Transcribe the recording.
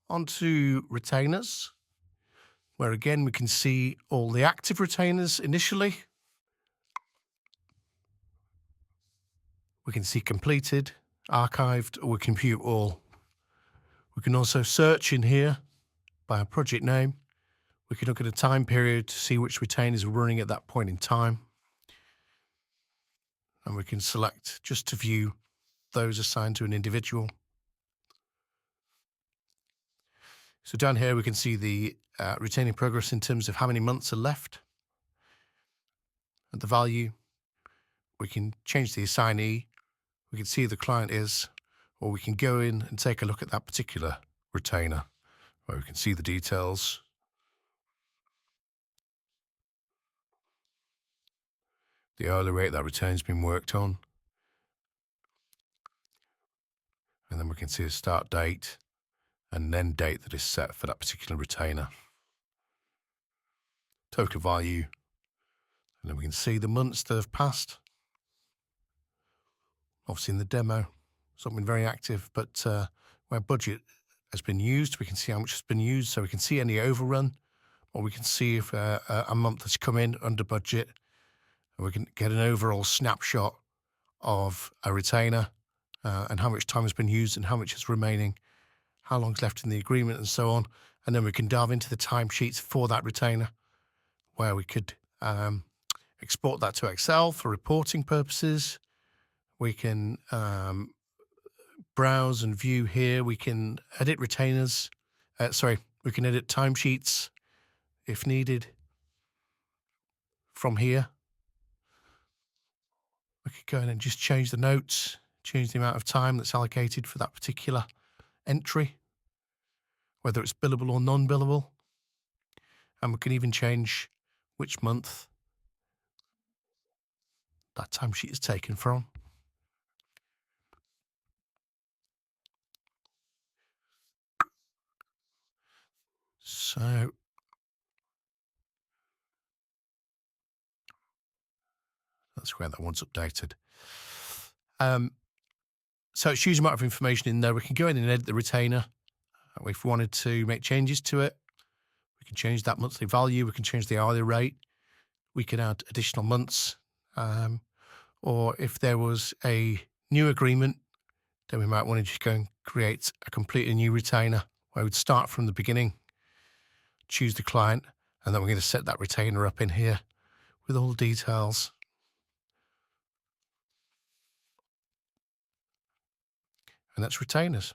onto retainers, where again we can see all the active retainers initially. We can see completed, archived, or we can view all. We can also search in here by a project name. We can look at a time period to see which retainers are running at that point in time. And we can select just to view those assigned to an individual. So down here we can see the retaining progress in terms of how many months are left. At the value, we can change the assignee. We can see who the client is, or we can go in and take a look at that particular retainer, where we can see the details. The hourly rate that retainer's been worked on. And then we can see the start date and end date that is set for that particular retainer. Total value. And then we can see the months that have passed. Obviously in the demo, it's not been very active, but where budget has been used, we can see how much has been used. So we can see any overrun, or we can see if a month has come in under budget. And we can get an overall snapshot of a retainer and how much time has been used and how much is remaining, how long's left in the agreement and so on. And then we can dive into the timesheets for that retainer, where we could export that to Excel for reporting purposes. We can browse and view here. We can edit retainers. We can edit timesheets if needed from here. We could go in and just change the notes, change the amount of time that's allocated for that particular entry, whether it's billable or non-billable. And we can even change which month that timesheet is taken from. So that's where that one's updated. So it's a huge amount of information in there. We can go in and edit the retainer. If we wanted to make changes to it, we can change that monthly value. We can change the hourly rate. We can add additional months. Or if there was a new agreement, then we might want to just go and create a completely new retainer where we'd start from the beginning, choose the client, and then we're going to set that retainer up in here with all the details. And that's retainers.